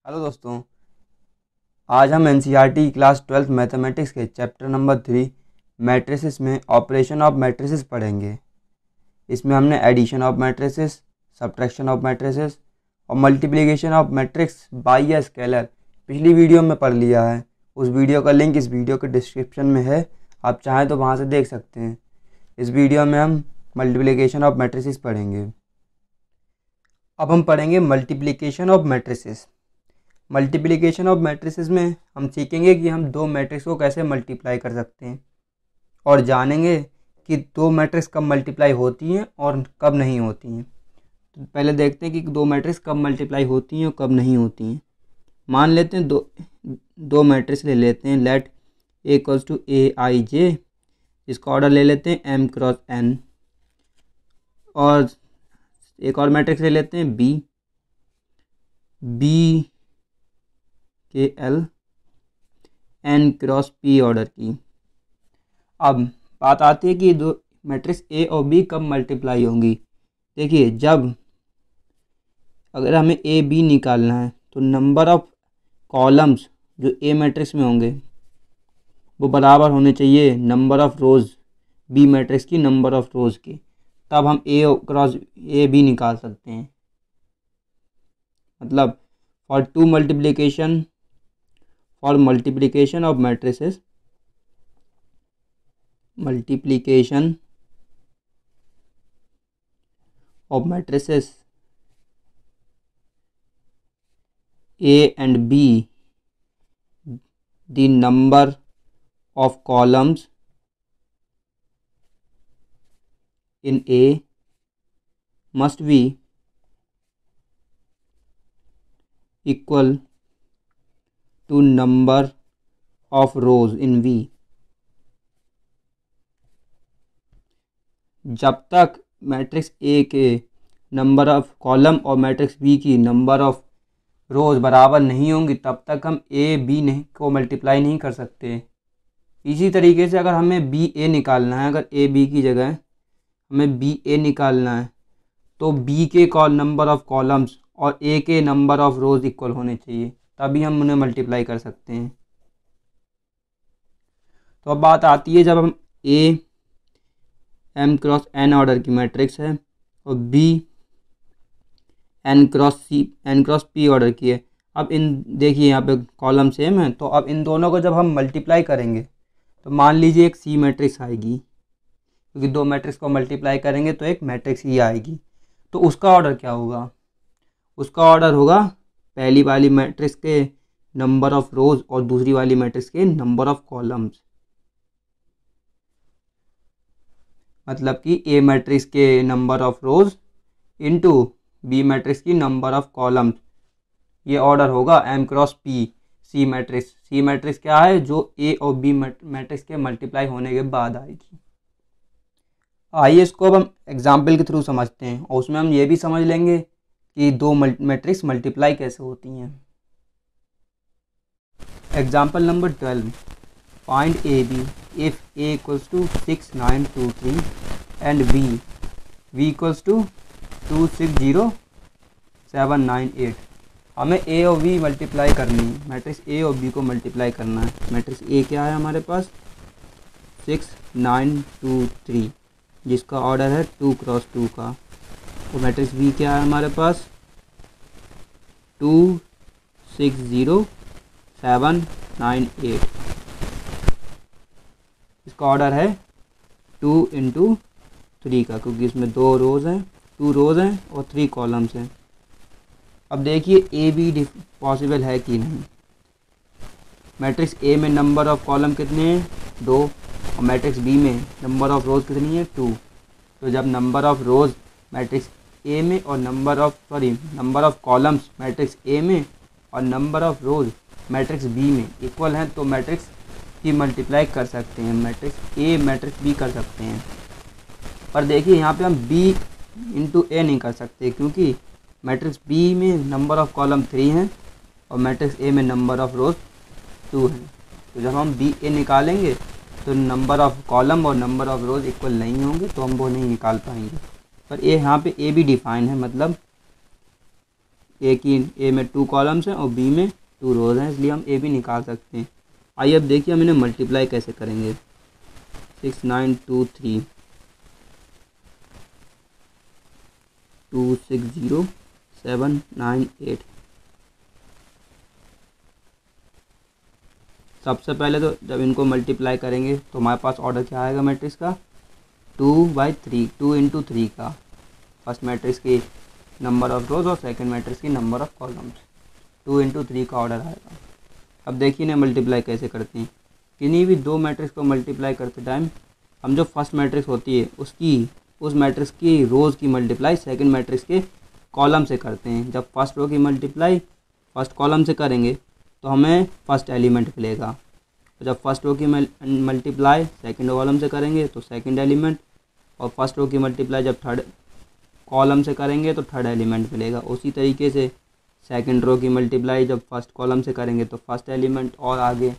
Hello दोस्तों। आज हम एनसीईआरटी क्लास 12th मैथमेटिक्स के चैप्टर नंबर 3 मैट्रिसेस में ऑपरेशन ऑफ मैट्रिसेस पढ़ेंगे। इसमें हमने addition of matrices, subtraction of matrices और multiplication of matrix by a scalar पिछली वीडियो में पढ़ लिया है। उस वीडियो का लिंक इस वीडियो के डिस्क्रिप्शन में है, आप चाहें तो वहाँ से देख सकते हैं। इस वीडियो में हम मल्टीप्लिकेशन ऑफ मैट्रिसेस पढ़ेंगे। अब हम पढ़ेंगे multiplication of matrices. Multiplication of matrices में हम सीखेंगे कि हम दो मैट्रिक्स को कैसे मल्टीप्लाई कर सकते हैं और जानेंगे कि दो मैट्रिक्स कब मल्टीप्लाई होती हैं और कब नहीं होती हैं। तो पहले देखते हैं कि दो मैट्रिक्स कब मल्टीप्लाई होती हैं और कब नहीं होती हैं। मान लेते हैं दो मैट्रिक्स ले लेते हैं। लेट ए इक्वल्स टू ए आई जे, इसका ऑर्डर ले लेते हैं एम क्रॉस एन। और एक और मैट्रिक्स ले लेते हैं बी के L N cross P order की। अब बात आती है कि दो मैट्रिक्स ए और बी कब मल्टीप्लाई होंगी। देखिए, जब अगर हमें ए बी निकालना है तो नंबर ऑफ कॉलम्स जो ए मैट्रिक्स में होंगे वो बराबर होने चाहिए number of rows B matrix की नंबर ऑफ रोज़ की, तब हम ए क्रॉस ए बी निकाल सकते हैं। मतलब for multiplication of matrices, A and B, the number of columns in A must be equal to number of rows in V। जब तक मैट्रिक्स ए के नंबर ऑफ कॉलम और मैट्रिक्स बी की number of रोज़ बराबर नहीं होंगी तब तक हम ए बी नहीं को मल्टीप्लाई नहीं कर सकते। इसी तरीके से अगर हमें बी ए निकालना है, अगर ए बी की जगह हमें बी ए निकालना है तो बी के नंबर ऑफ कॉलम्स और ए के नंबर ऑफ रोज़ इक्वल होने चाहिए, तभी हम उन्हें मल्टीप्लाई कर सकते हैं। तो अब बात आती है, जब हम A M cross N order की मैट्रिक्स है और B N cross P order की है। अब इन देखिए यहाँ पे कॉलम सेम है, तो अब इन दोनों को जब हम मल्टीप्लाई करेंगे तो मान लीजिए एक सी मैट्रिक्स आएगी, क्योंकि दो मैट्रिक्स को मल्टीप्लाई करेंगे तो एक मैट्रिक्स ही आएगी। तो उसका ऑर्डर क्या होगा? उसका ऑर्डर होगा पहली वाली मैट्रिक्स के नंबर ऑफ रोज और दूसरी वाली मैट्रिक्स के नंबर ऑफ कॉलम्स। मतलब कि ए मैट्रिक्स के number of rows into B matrix की नंबर ऑफ कॉलम्स। ये ऑर्डर होगा M cross P C matrix. C matrix क्या है? जो ए और बी मैट्रिक्स के मल्टीप्लाई होने के बाद आएगी। आइए इसको अब हम एग्जाम्पल के थ्रू समझते हैं और उसमें हम ये भी समझ लेंगे कि दो मैट्रिक्स मल्टीप्लाई कैसे होती हैं। Example number 12, find A B if A equals to 6 9 2 3 and B equals to 2 6 0 7 9 8। हमें ए और बी मल्टीप्लाई करनी है, मैट्रिक्स ए और बी को मल्टीप्लाई करना है। मैट्रिक्स ए क्या है हमारे पास? 6 9 2 3, जिसका ऑर्डर है 2 क्रॉस 2 का। तो मैट्रिक्स बी क्या है हमारे पास? 2 6 0 7 9 8, इसका ऑर्डर है 2 इंटू 3 का, क्योंकि इसमें 2 रोज़ हैं, 2 रोज़ हैं और 3 कॉलम्स हैं। अब देखिए ए बी पॉसिबल है कि नहीं। मैट्रिक्स ए में नंबर ऑफ कॉलम कितने हैं? 2, और मैट्रिक्स बी में नंबर ऑफ रोज़ कितनी है? 2। तो जब number of rows matrix A में और number of columns matrix A में और number of rows matrix B में इक्वल हैं तो मैट्रिक्स की मल्टीप्लाई कर सकते हैं, मैट्रिक्स ए मैट्रिक्स बी कर सकते हैं। पर देखिए यहाँ पे हम बी इंटू ए नहीं कर सकते, क्योंकि मैट्रिक्स बी में नंबर ऑफ कॉलम 3 हैं और मैट्रिक्स ए में नंबर ऑफ रोज 2 हैं। तो जब हम बी ए निकालेंगे तो नंबर ऑफ कॉलम और नंबर ऑफ रोज इक्वल नहीं होंगे, तो हम वो नहीं निकाल पाएंगे। पर ये यहाँ पे ए भी डिफाइन है, मतलब ए में 2 कॉलम्स हैं और बी में 2 रोज हैं, इसलिए हम ए भी निकाल सकते हैं। आइए अब देखिए हम इन्हें मल्टीप्लाई कैसे करेंगे। 6 9 2 3 2 6 0 7 9 8। सबसे पहले तो जब इनको मल्टीप्लाई करेंगे तो हमारे पास ऑर्डर क्या आएगा मैट्रिक्स का, 2/3, 2 इंटू 3 का। फर्स्ट मैट्रिक्स की नंबर ऑफ रोज और सेकंड मैट्रिक्स की नंबर ऑफ कॉलम्स, 2 इंटू 3 का ऑर्डर आएगा। अब देखिए इन्हें मल्टीप्लाई कैसे करते हैं। किन्हीं भी दो मैट्रिक्स को मल्टीप्लाई करते टाइम हम जो फर्स्ट मैट्रिक्स होती है उस मैट्रिक्स की रोज़ की मल्टीप्लाई सेकंड मैट्रिक्स के कॉलम से करते हैं। जब फर्स्ट रो की मल्टीप्लाई फर्स्ट कॉलम से करेंगे तो हमें फर्स्ट एलिमेंट मिलेगा, और जब फर्स्ट रो की मल्टीप्लाई सेकंड कॉलम से करेंगे तो सेकंड एलिमेंट, और फर्स्ट रो की मल्टीप्लाई जब थर्ड कॉलम से करेंगे तो थर्ड एलिमेंट मिलेगा। उसी तरीके से सेकंड रो की मल्टीप्लाई जब फर्स्ट कॉलम से करेंगे तो फर्स्ट एलिमेंट, और आगे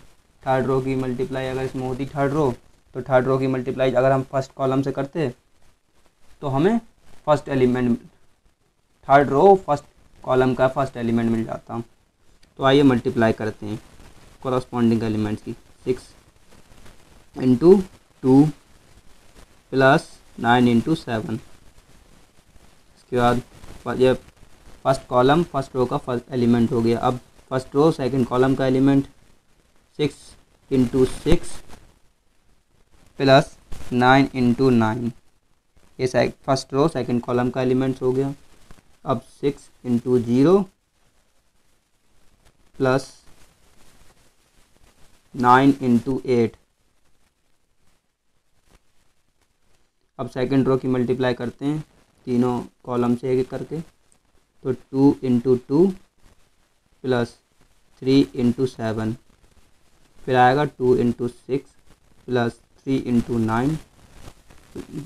थर्ड रो की मल्टीप्लाई अगर इसमें होती थर्ड रो तो थर्ड रो की मल्टीप्लाई अगर हम फर्स्ट कॉलम से करते तो हमें first element, third row first column का फर्स्ट एलिमेंट मिल जाता। तो आइए मल्टीप्लाई करते हैं कॉरस्पॉन्डिंग एलिमेंट्स की। 6 इंटू 2 प्लस 9 इंटू 7। इसके बाद ये फर्स्ट कॉलम फर्स्ट रो का फर्स्ट एलिमेंट हो गया। अब फर्स्ट रो सेकंड कॉलम का एलिमेंट 6 इंटू 6 प्लस 9 इंटू 9, ये फर्स्ट रो सेकंड कॉलम का एलिमेंट्स हो गया। अब 6 इंटू 0 प्लस 9 इंटू 8। अब सेकंड रो की मल्टीप्लाई करते हैं तीनों कॉलम से एक एक करके, तो 2 इंटू 2 प्लस 3 इंटू 7, फिर आएगा 2 इंटू 6 प्लस 3 इंटू 9,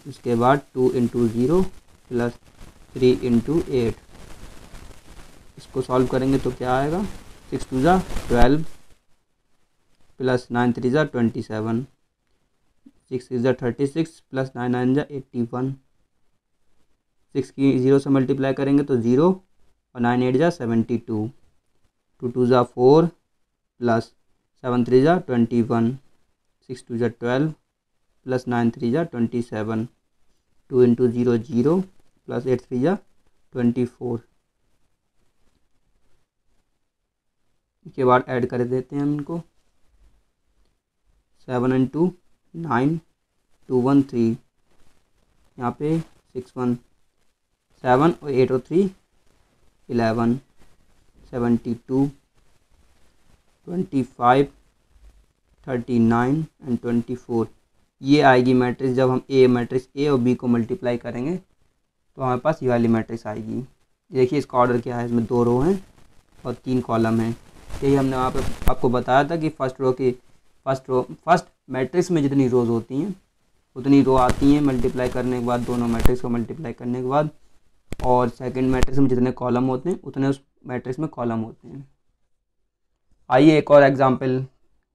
उसके बाद 2 इंटू 0 प्लस 3 इंटू 8। इसको सॉल्व करेंगे तो क्या आएगा, 6 2 ज़ा 12 प्लस 9 3 ज़ा 27, 6 6 ज़ा 36 प्लस 9 9 ज़ा 81। 6 की 0 से मल्टीप्लाई करेंगे तो 0 और 9 8 ज़ा 72, 2 2 ज़ा 4 प्लस 7 3 ज़ा 21, 6 2 ज़ा 12 प्लस 9 3 ज़ा 27, 2 इंटू 0 0 प्लस 8 3 ज़ा 24। इसके बाद ऐड कर देते हैं हम इनको। 7 इंटू 9 213, यहाँ पे 6 1 7 और 8 और 3 11, 72 25 39 एंड 24। ये आएगी मैट्रिक्स जब हम मैट्रिक्स ए और बी को मल्टीप्लाई करेंगे तो हमारे पास ये वाली मैट्रिक्स आएगी। देखिए इसका ऑर्डर क्या है, इसमें 2 रो हैं और 3 कॉलम हैं। यही हमने वहाँ पे आपको बताया था कि फर्स्ट मैट्रिक्स में जितनी रोज़ होती हैं उतनी रो आती हैं मल्टीप्लाई करने के बाद, दोनों मैट्रिक्स को मल्टीप्लाई करने के बाद, और सेकंड मैट्रिक्स में जितने कॉलम होते हैं उतने उस मैट्रिक्स में कॉलम होते हैं। आइए एक और एग्जांपल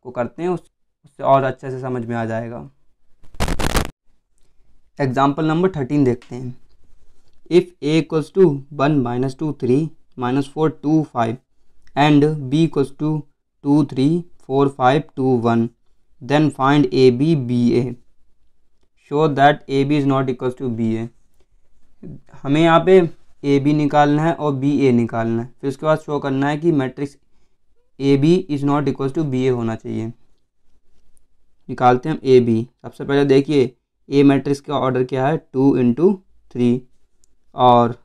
को करते हैं, उससे और अच्छे से समझ में आ जाएगा। एग्जांपल नंबर 13 देखते हैं। If a equals to 1 minus 2 3 minus 4 2 5 and b equals to 2 3 4 5 2 1 then find A B B A, show that A B is not equals to B A. हमें यहाँ पे ए बी निकालना है और बी ए निकालना है, फिर उसके बाद शो करना है कि matrix A B is not equals to B A होना चाहिए। निकालते हैं हम ए बी। सबसे पहले देखिए ए मैट्रिक्स का ऑर्डर क्या है, 2 इंटू 3, और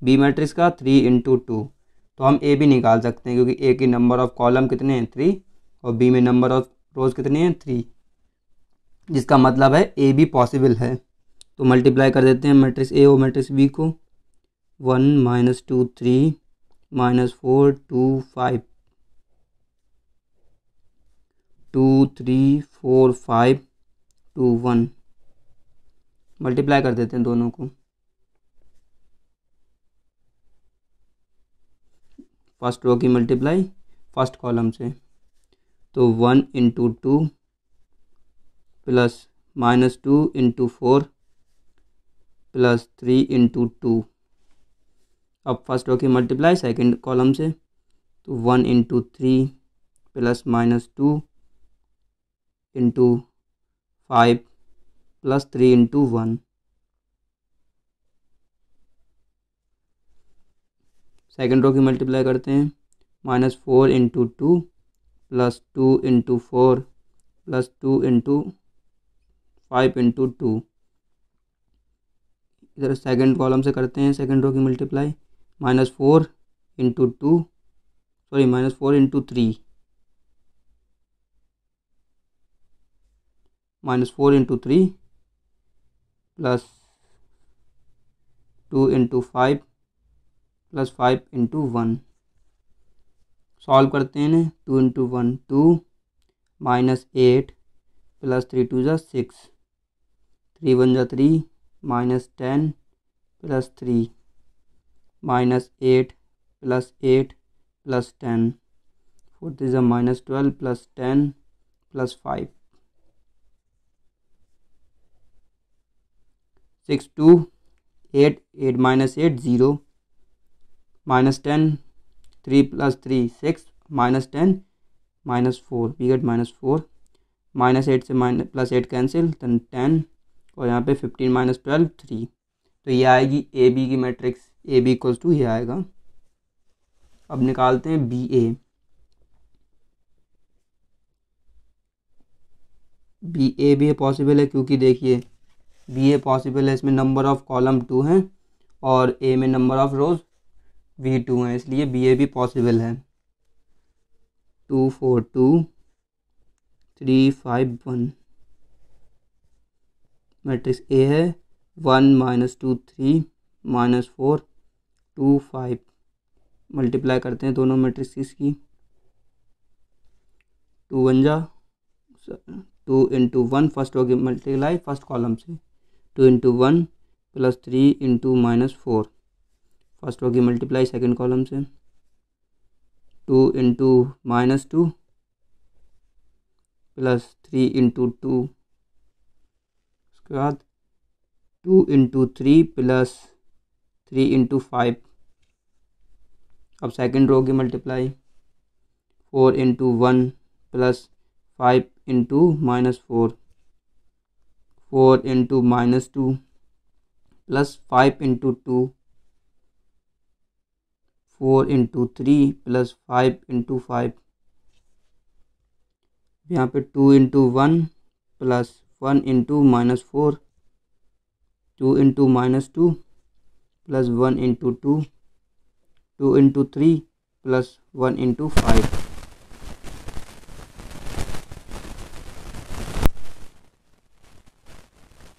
बी मैट्रिक्स का 3 इंटू 2। तो हम ए बी निकाल सकते हैं क्योंकि ए की नंबर ऑफ कॉलम कितने हैं 3 और बी में नंबर ऑफ रोज कितने हैं 3, जिसका मतलब है ए बी पॉसिबल है। तो मल्टीप्लाई कर देते हैं मैट्रिक्स ए और मैट्रिक्स बी को। 1 माइनस 2 3 माइनस 4 2 5 2 3 4 5 2 1। मल्टीप्लाई कर देते हैं दोनों को। फर्स्ट रो की मल्टीप्लाई फर्स्ट कॉलम से, तो 1 into 2 plus minus 2 into 4 plus 3 into 2। अब फर्स्ट रो की मल्टीप्लाई सेकंड कॉलम से, तो 1 into 3 plus minus 2 into 5 plus 3 into 1। Second row की मल्टीप्लाई करते हैं, minus 4 into 2 plus 2 into 4 plus 2 into 5 into 2। इधर सेकंड कॉलम से करते हैं सेकंड रो की multiply, minus 4 into 2 sorry minus 4 into 3 minus 4 into 3 plus 2 into 5 plus 5 into 1। Solve करते हैं ना, 2 इंटू 1 2 माइनस 8 प्लस 3 2 जा 6, 3 1 जा 3 minus 10 plus 3 minus 8 plus 8 plus 10, 4 3 जा minus 12 plus 10 plus 5, 6 2 8 8 minus 8 0 minus 10 3 plus 3 6 minus 10 minus 4 we get minus 4, minus 8 से minus plus 8 cancel then 10 और यहाँ पे 15 माइनस 12 3। तो ये आएगी ए बी की matrix, A B equals to ये आएगा। अब निकालते हैं बी ए। बी ए भी पॉसिबल है क्योंकि देखिए बी ए पॉसिबल है, इसमें नंबर ऑफ कॉलम 2 हैं और ए में नंबर ऑफ रोज V2 हैं, इसलिए बी ए भी पॉसिबल है। 2 4 2 3 5 1 मैट्रिक्स ए है। 1 माइनस 2 3 माइनस 4 2 5। मल्टीप्लाई करते हैं दोनों मैट्रिक्स की, 2 1 जा 2 इंटू 1 फर्स्ट रो की मल्टीप्लाई फर्स्ट कॉलम से, 2 into 1 plus 3 into minus 4 first row की मल्टीप्लाई सेकंड कॉलम से, 2 इंटू माइनस 2 प्लस 3 इंटू 2, उसके बाद 2 इंटू 3 प्लस 3 इंटू 5। अब सेकंड रो की multiply 4 into 1 plus 5 into minus 4, 4 into minus 2 plus 5 into 2, 4 into 3 plus 5 into 5। यहाँ पे 2 into 1 plus 1 into minus 4, 2 into minus 2 plus 1 into 2, 2 into 3 plus 1 into 5।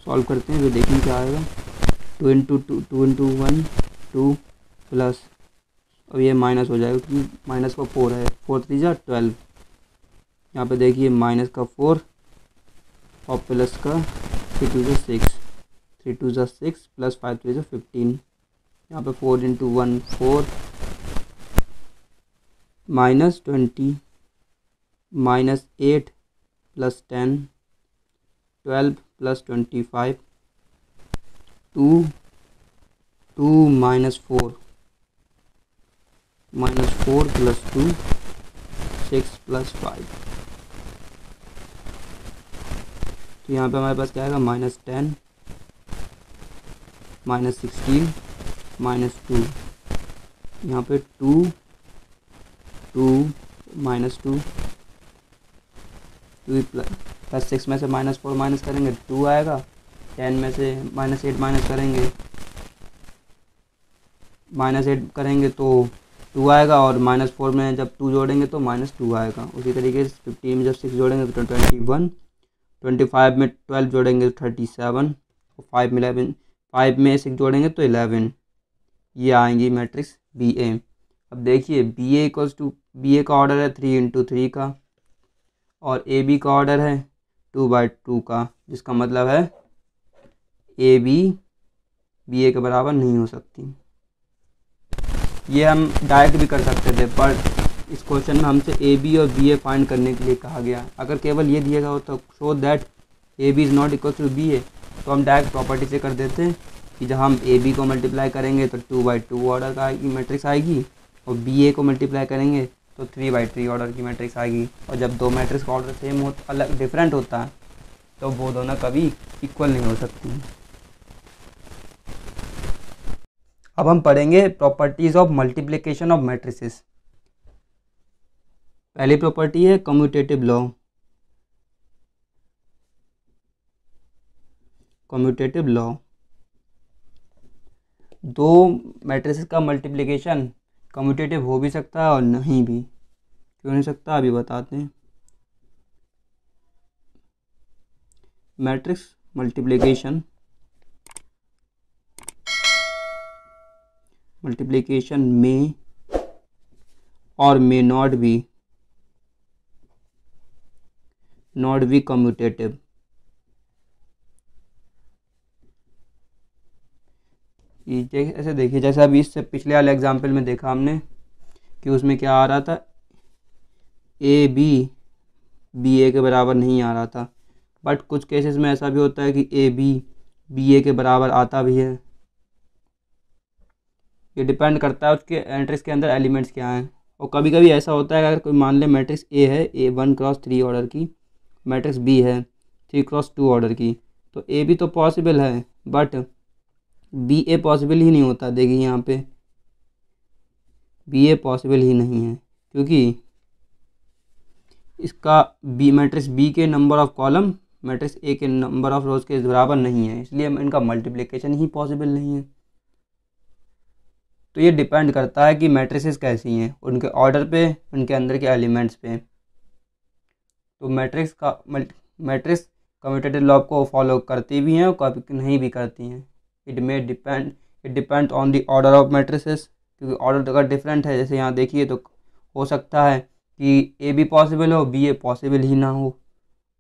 Solve करते हैं तो देखें क्या आएगा। 2 इंटू 1 2 प्लस, अब ये माइनस हो जाएगा क्योंकि माइनस का 4 है, 4 3 जा 12। यहाँ पे देखिए माइनस का 4 और प्लस का 3 2 जा 6, 3 2 जा 6 प्लस 5 3 जा 15। यहाँ पे 4 into 1 4 minus 20 minus 8 plus 10 12 plus 25, 2 minus 4 plus 2 6 plus 5। तो यहाँ पे हमारे पास क्या आएगा, माइनस 10 माइनस 16 माइनस 2। यहाँ पे 2 माइनस 2 प्लस 6 में से माइनस 4 माइनस करेंगे 2 आएगा, 10 में से माइनस 8 माइनस करेंगे तो 2 आएगा, और माइनस 4 में जब 2 जोड़ेंगे तो माइनस 2 आएगा। उसी तरीके से 15 में जब 6 जोड़ेंगे तो 21, 25 में 12 जोड़ेंगे तो 37 और 5 में 6 जोड़ेंगे तो 11। ये आएंगी मैट्रिक्स बी ए। अब देखिए B A equals to, B A का ऑर्डर है 3 इंटू 3 का और ए बी का ऑर्डर है 2/2 का, जिसका मतलब है ए बी बी ए के बराबर नहीं हो सकती। ये हम डायरेक्ट भी कर सकते थे, पर इस क्वेश्चन में हमसे ए बी और बी ए फाइंड करने के लिए कहा गया। अगर केवल ये दिया गया हो तो show that A B is not equal to B A, तो हम डायरेक्ट प्रॉपर्टी से कर देते हैं कि जब हम ए बी को मल्टीप्लाई करेंगे तो 2/2 ऑर्डर का की मैट्रिक्स आएगी, और बी ए को मल्टीप्लाई करेंगे तो 3/3 ऑर्डर की मैट्रिक्स आएगी। और जब दो मैट्रिक्स का ऑर्डर सेम हो अलग डिफरेंट होता है तो वो दोनों कभी इक्वल नहीं हो सकती। अब हम पढ़ेंगे properties of multiplication of matrices. पहली प्रॉपर्टी है कम्यूटेटिव लॉ। कम्यूटेटिव लॉ, दो मैट्रिसेस का मल्टीप्लिकेशन कम्यूटेटिव हो भी सकता है और नहीं भी। क्यों नहीं सकता अभी बताते हैं। मैट्रिक्स मल्टीप्लिकेशन में और मे नॉट बी कम्यूटेटिव। ऐसे देखिए, जैसे अभी इससे पिछले वाले एग्जाम्पल में देखा हमने कि उसमें क्या आ रहा था, ए बी ए के बराबर नहीं आ रहा था। बट कुछ केसेस में ऐसा भी होता है कि ए बी ए के बराबर आता भी है। ये डिपेंड करता है उसके मैट्रिक्स के अंदर एलिमेंट्स क्या हैं। और कभी कभी ऐसा होता है, अगर कोई मान ले मैट्रिक्स ए है, ए 1x3 ऑर्डर की, मैट्रिक्स बी है 3x2 ऑर्डर की, तो ए भी तो पॉसिबल है बट बी ए पॉसिबल ही नहीं होता। देखिए यहाँ पे बी ए पॉसिबल ही नहीं है, क्योंकि इसका बी मैट्रिक्स बी के number of column matrix A के नंबर ऑफ रोज के बराबर नहीं है, इसलिए इनका मल्टीप्लिकेशन ही पॉसिबल नहीं है। तो ये डिपेंड करता है कि मैट्रिसेस कैसी हैं, उनके ऑर्डर पे, उनके अंदर के एलिमेंट्स पे। तो मैट्रिक्स कम्यूटेटिव लॉ को फॉलो करती भी हैं और कभी नहीं भी करती हैं। It depend on the order of matrices, क्योंकि ऑर्डर अगर डिफरेंट है, जैसे यहाँ देखिए, तो हो सकता है कि ए भी पॉसिबल हो, बी ए पॉसिबल ही ना हो।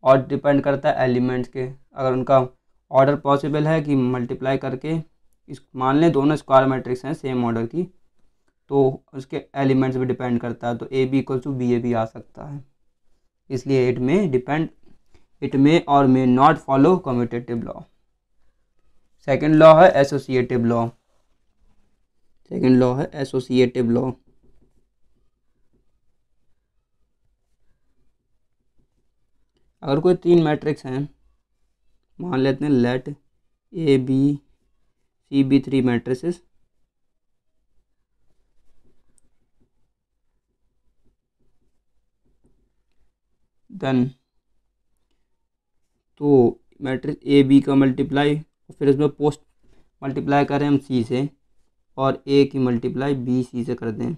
और डिपेंड करता है एलिमेंट्स के, अगर उनका ऑर्डर पॉसिबल है कि मल्टीप्लाई करके मान लें दोनों स्क्वायर मैट्रिक्स हैं सेम ऑर्डर की, तो उसके एलिमेंट्स भी डिपेंड करता है। तो A B equal to B A भी आ सकता है, इसलिए it may or may not follow commutative law. Second law है एसोसिएटिव लॉ। अगर कोई तीन मैट्रिक्स हैं, मान लेते हैं let A B C be 3 matrices, then तो मैट्रिक्स ए बी का मल्टीप्लाई, फिर इसमें पोस्ट मल्टीप्लाई करें हम सी से, और ए की मल्टीप्लाई बी सी से कर दें।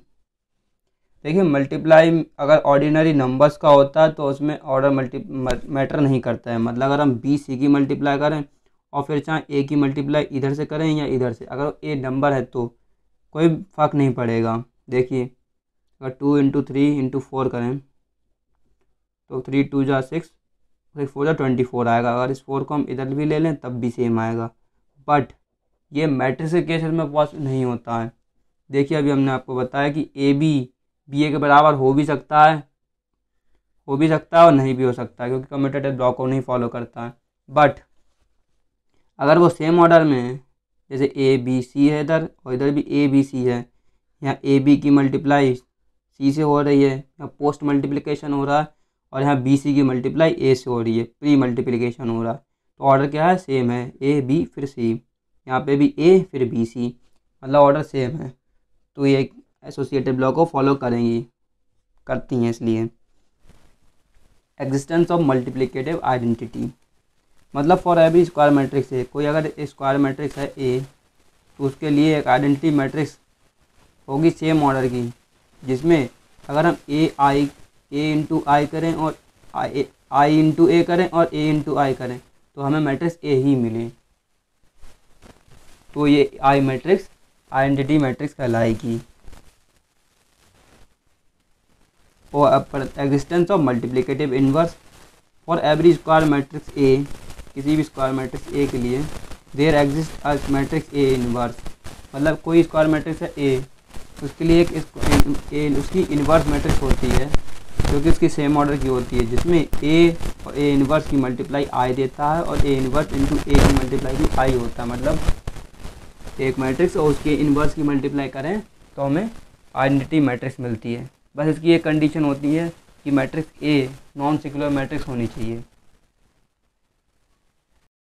देखिए मल्टीप्लाई अगर ऑर्डिनरी नंबर्स का होता है तो उसमें ऑर्डर मैटर नहीं करता है। मतलब अगर हम बी सी की मल्टीप्लाई करें और फिर चाहे ए की मल्टीप्लाई इधर से करें या इधर से, अगर ए नंबर है तो कोई फ़र्क नहीं पड़ेगा। देखिए अगर 2 × 3 × 4 करें तो 3 2 जा 6, 6 4 जा 24 आएगा। अगर इस 4 को हम इधर भी ले लें तब भी सेम आएगा। बट ये मैट्रिक्स के केसेस में पॉसिबल नहीं होता है। देखिए अभी हमने आपको बताया कि ए बी ए के बराबर हो भी सकता है और नहीं भी हो सकता है, क्योंकि कम्यूटेटिव लॉ को नहीं फॉलो करता है। बट अगर वो सेम ऑर्डर में है, जैसे ए बी सी है इधर और इधर भी ए बी सी है, यहाँ ए बी की मल्टीप्लाई सी से हो रही है, यहाँ पोस्ट मल्टीप्लिकेशन हो रहा है, और यहाँ बी सी की मल्टीप्लाई ए से हो रही है, प्री मल्टीप्लिकेशन हो रहा है, तो ऑर्डर क्या है, सेम है, ए बी फिर सी। यहाँ पे भी ए फिर बी सी, मतलब ऑर्डर सेम है। तो ये एसोसिएटिव लॉ को फॉलो करती हैं। इसलिए एग्जिस्टेंस ऑफ मल्टीप्लिकेटिव आइडेंटिटी, मतलब फॉर एवरी स्क्वायर मैट्रिक्स है, कोई अगर स्क्वायर मैट्रिक्स है ए, तो उसके लिए एक आइडेंटिटी मैट्रिक्स होगी सेम ऑर्डर की, जिसमें अगर हम ए इंटू आई करें और आई इंटू ए करें और ए इंटू आई करें तो हमें मैट्रिक्स ए ही मिले, तो ये आई मैट्रिक्स आइडेंटिटी मैट्रिक्स कहलाएगी। और existence of multiplicative inverse for every square matrix A, किसी भी स्क्वायर मैट्रिक्स ए के लिए there exist a matrix A inverse, मतलब कोई स्क्वायर मैट्रिक्स है ए, उसके लिए उसकी इनवर्स मैट्रिक्स होती है जो कि उसकी सेम ऑर्डर की होती है, जिसमें ए और ए इनवर्स की मल्टीप्लाई आई देता है और ए इनवर्स इंटू ए की मल्टीप्लाई भी आई होता है। मतलब एक मैट्रिक्स और उसके इन्वर्स की मल्टीप्लाई करें तो हमें आइडेंटिटी मैट्रिक्स मिलती है। बस इसकी एक कंडीशन होती है कि matrix a non singular matrix होनी चाहिए।